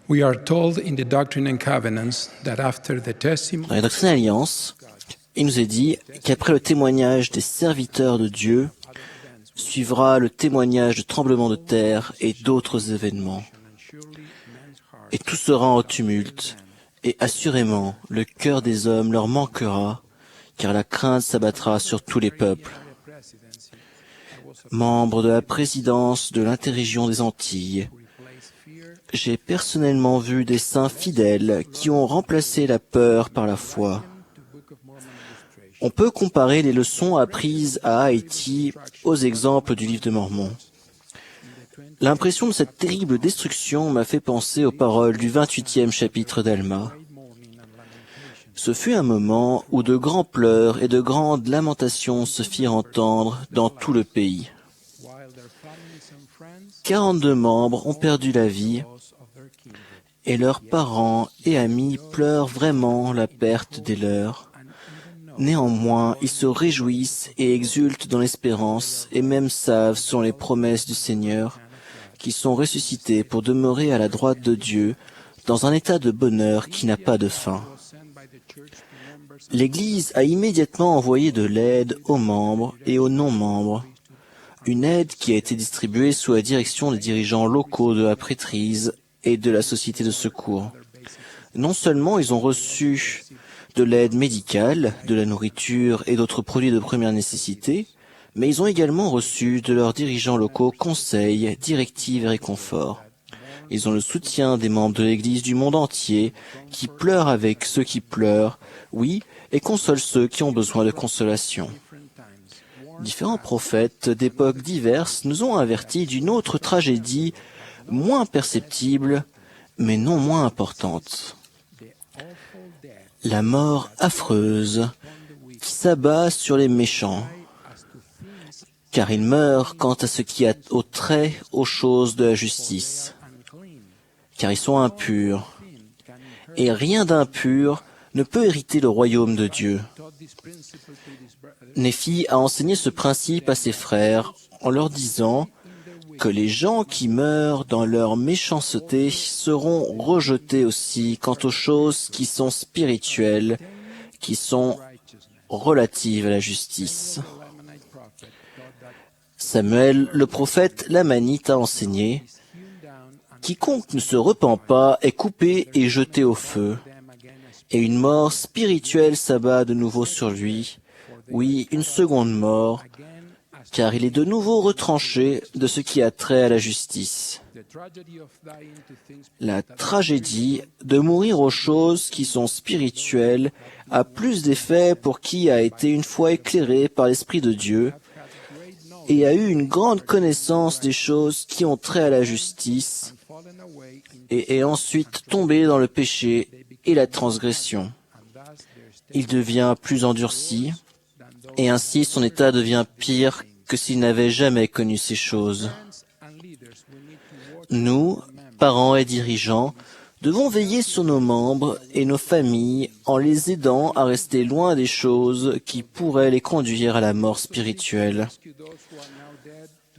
We are told in the Doctrine and Covenants that after the Dans testimony la Doctrine et Alliance, il nous est dit qu'après le témoignage des serviteurs de Dieu, suivra le témoignage de tremblements de terre et d'autres événements. Et tout sera en tumulte, et assurément le cœur des hommes leur manquera, car la crainte s'abattra sur tous les peuples. Membre de la présidence de l'interrégion des Antilles, j'ai personnellement vu des saints fidèles qui ont remplacé la peur par la foi. On peut comparer les leçons apprises à Haïti aux exemples du livre de Mormon. L'impression de cette terrible destruction m'a fait penser aux paroles du 28e chapitre d'Alma. Ce fut un moment où de grands pleurs et de grandes lamentations se firent entendre dans tout le pays. 42 membres ont perdu la vie et leurs parents et amis pleurent vraiment la perte des leurs. Néanmoins, ils se réjouissent et exultent dans l'espérance et même savent selon les promesses du Seigneur qu'ils sont ressuscités pour demeurer à la droite de Dieu dans un état de bonheur qui n'a pas de fin. L'Église a immédiatement envoyé de l'aide aux membres et aux non-membres, une aide qui a été distribuée sous la direction des dirigeants locaux de la prêtrise et de la société de secours. Non seulement ils ont reçu de l'aide médicale, de la nourriture et d'autres produits de première nécessité, mais ils ont également reçu de leurs dirigeants locaux conseils, directives et réconforts. Ils ont le soutien des membres de l'Église du monde entier qui pleurent avec ceux qui pleurent, oui, et consolent ceux qui ont besoin de consolation. Différents prophètes d'époques diverses nous ont avertis d'une autre tragédie moins perceptible, mais non moins importante. La mort affreuse qui s'abat sur les méchants, car ils meurent quant à ce qui a trait aux choses de la justice, car ils sont impurs, et rien d'impur ne peut hériter le royaume de Dieu. Néphi a enseigné ce principe à ses frères en leur disant que les gens qui meurent dans leur méchanceté seront rejetés aussi quant aux choses qui sont spirituelles, qui sont relatives à la justice. Samuel, le prophète lamanite, a enseigné « Quiconque ne se repent pas est coupé et jeté au feu, et une mort spirituelle s'abat de nouveau sur lui, oui, une seconde mort, car il est de nouveau retranché de ce qui a trait à la justice. » La tragédie de mourir aux choses qui sont spirituelles a plus d'effet pour qui a été une fois éclairé par l'Esprit de Dieu et a eu une grande connaissance des choses qui ont trait à la justice et est ensuite tombé dans le péché et la transgression. Il devient plus endurci et ainsi son état devient pire que s'il n'avait jamais connu ces choses. Nous, parents et dirigeants, devons veiller sur nos membres et nos familles en les aidant à rester loin des choses qui pourraient les conduire à la mort spirituelle.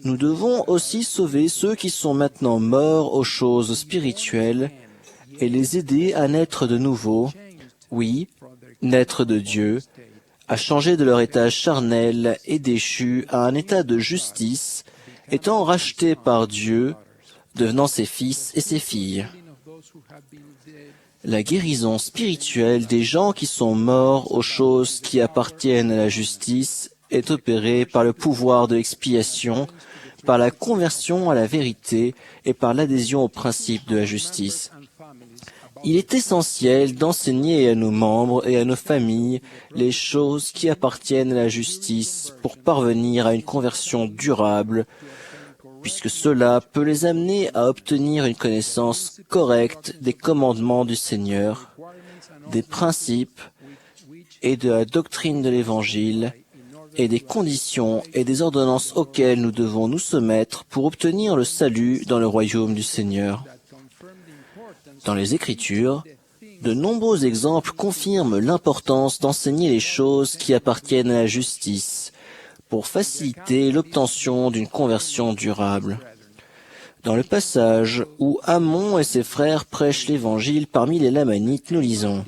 Nous devons aussi sauver ceux qui sont maintenant morts aux choses spirituelles et les aider à naître de nouveau, oui, naître de Dieu, à changer de leur état charnel et déchu à un état de justice, étant rachetés par Dieu, devenant ses fils et ses filles. La guérison spirituelle des gens qui sont morts aux choses qui appartiennent à la justice est opérée par le pouvoir de l'expiation, par la conversion à la vérité et par l'adhésion au principe de la justice. Il est essentiel d'enseigner à nos membres et à nos familles les choses qui appartiennent à la justice pour parvenir à une conversion durable, puisque cela peut les amener à obtenir une connaissance correcte des commandements du Seigneur, des principes et de la doctrine de l'Évangile, et des conditions et des ordonnances auxquelles nous devons nous soumettre pour obtenir le salut dans le royaume du Seigneur. Dans les Écritures, de nombreux exemples confirment l'importance d'enseigner les choses qui appartiennent à la justice pour faciliter l'obtention d'une conversion durable. Dans le passage où Amon et ses frères prêchent l'Évangile parmi les Lamanites, nous lisons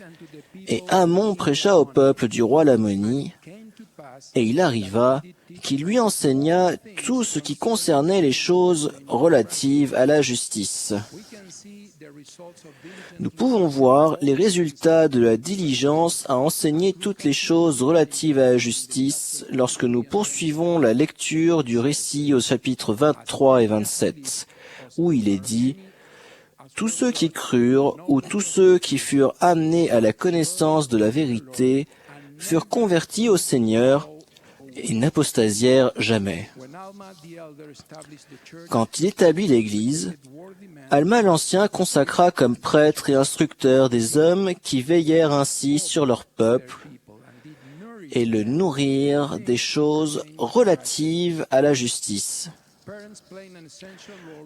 « Et Amon prêcha au peuple du roi Lamoni, et il arriva qu'il lui enseigna tout ce qui concernait les choses relatives à la justice. » Nous pouvons voir les résultats de la diligence à enseigner toutes les choses relatives à la justice lorsque nous poursuivons la lecture du récit au chapitre 23 et 27, où il est dit « Tous ceux qui crurent ou tous ceux qui furent amenés à la connaissance de la vérité furent convertis au Seigneur et n'apostasièrent jamais. » Quand il établit l'Église, Alma l'Ancien consacra comme prêtre et instructeur des hommes qui veillèrent ainsi sur leur peuple et le nourrirent des choses relatives à la justice.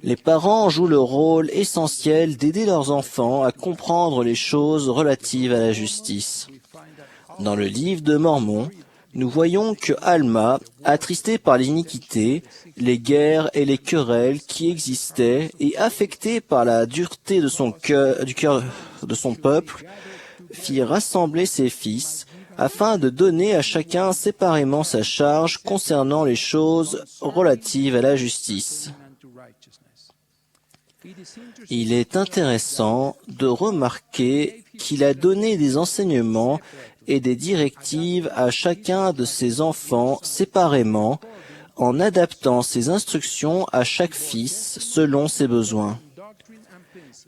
Les parents jouent le rôle essentiel d'aider leurs enfants à comprendre les choses relatives à la justice. Dans le livre de Mormon, nous voyons que Alma, attristée par l'iniquité, les guerres et les querelles qui existaient et affectée par la dureté de son cœur, du cœur de son peuple, fit rassembler ses fils afin de donner à chacun séparément sa charge concernant les choses relatives à la justice. Il est intéressant de remarquer qu'il a donné des enseignements et des directives à chacun de ses enfants séparément, en adaptant ses instructions à chaque fils selon ses besoins.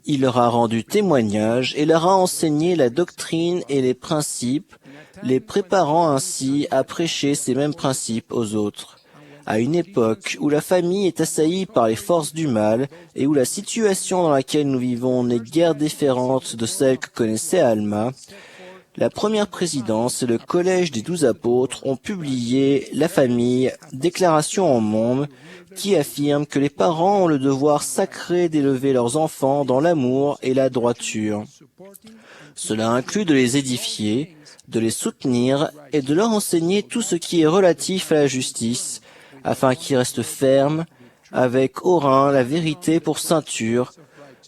Il leur a rendu témoignage et leur a enseigné la doctrine et les principes, les préparant ainsi à prêcher ces mêmes principes aux autres. À une époque où la famille est assaillie par les forces du mal et où la situation dans laquelle nous vivons n'est guère différente de celle que connaissait Alma, la première présidence et le collège des 12 apôtres ont publié La famille, déclaration au monde, qui affirme que les parents ont le devoir sacré d'élever leurs enfants dans l'amour et la droiture. Cela inclut de les édifier, de les soutenir et de leur enseigner tout ce qui est relatif à la justice, afin qu'ils restent fermes, avec au rein la vérité pour ceinture,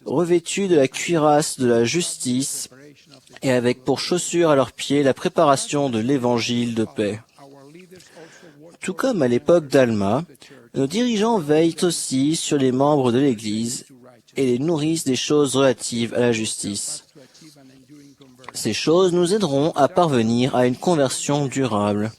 revêtus de la cuirasse de la justice, et avec pour chaussure à leurs pieds la préparation de l'évangile de paix. Tout comme à l'époque d'Alma, nos dirigeants veillent aussi sur les membres de l'Église et les nourrissent des choses relatives à la justice. Ces choses nous aideront à parvenir à une conversion durable.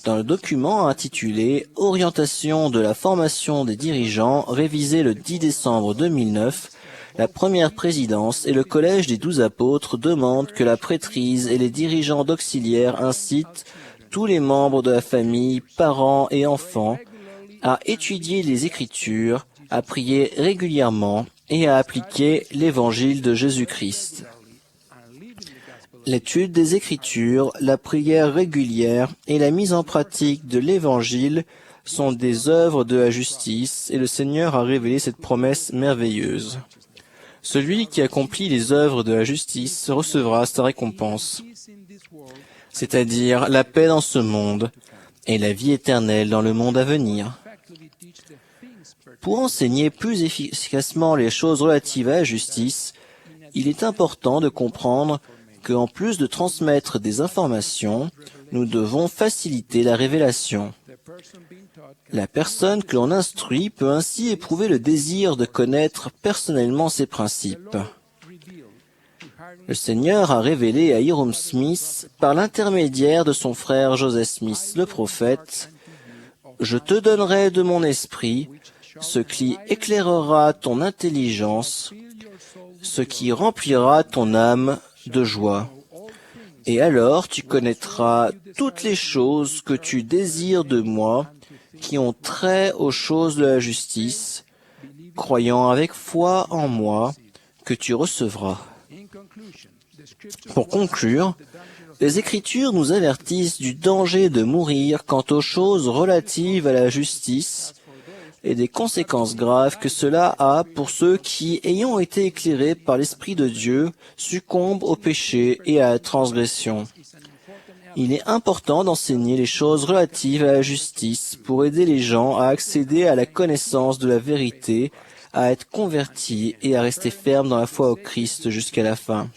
Dans le document intitulé « Orientation de la formation des dirigeants » révisé le 10 décembre 2009, la première présidence et le collège des 12 apôtres demandent que la prêtrise et les dirigeants d'auxiliaires incitent tous les membres de la famille, parents et enfants, à étudier les Écritures, à prier régulièrement et à appliquer l'Évangile de Jésus-Christ. L'étude des Écritures, la prière régulière et la mise en pratique de l'Évangile sont des œuvres de la justice et le Seigneur a révélé cette promesse merveilleuse. Celui qui accomplit les œuvres de la justice recevra sa récompense, c'est-à-dire la paix dans ce monde et la vie éternelle dans le monde à venir. Pour enseigner plus efficacement les choses relatives à la justice, il est important de comprendre qu'en plus de transmettre des informations, nous devons faciliter la révélation. La personne que l'on instruit peut ainsi éprouver le désir de connaître personnellement ses principes. Le Seigneur a révélé à Hyrum Smith, par l'intermédiaire de son frère Joseph Smith, le prophète, « Je te donnerai de mon esprit ce qui éclairera ton intelligence, ce qui remplira ton âme de joie. Et alors tu connaîtras toutes les choses que tu désires de moi, qui ont trait aux choses de la justice, croyant avec foi en moi, que tu recevras. » Pour conclure, les Écritures nous avertissent du danger de mourir quant aux choses relatives à la justice et des conséquences graves que cela a pour ceux qui, ayant été éclairés par l'Esprit de Dieu, succombent au péché et à la transgression. Il est important d'enseigner les choses relatives à la justice pour aider les gens à accéder à la connaissance de la vérité à être convertis et à rester fermes dans la foi au Christ jusqu'à la fin.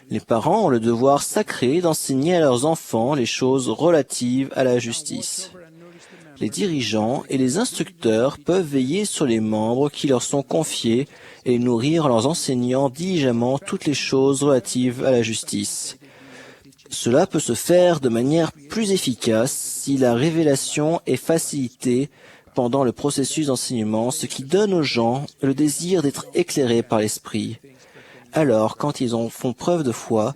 Les parents ont le devoir sacré d'enseigner à leurs enfants les choses relatives à la justice. Les dirigeants et les instructeurs peuvent veiller sur les membres qui leur sont confiés et nourrir en leur enseignant diligemment toutes les choses relatives à la justice. Cela peut se faire de manière plus efficace si la révélation est facilitée pendant le processus d'enseignement, ce qui donne aux gens le désir d'être éclairés par l'Esprit. Alors, quand ils en font preuve de foi,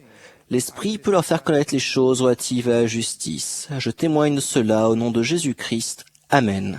l'Esprit peut leur faire connaître les choses relatives à la justice. Je témoigne de cela au nom de Jésus-Christ. Amen.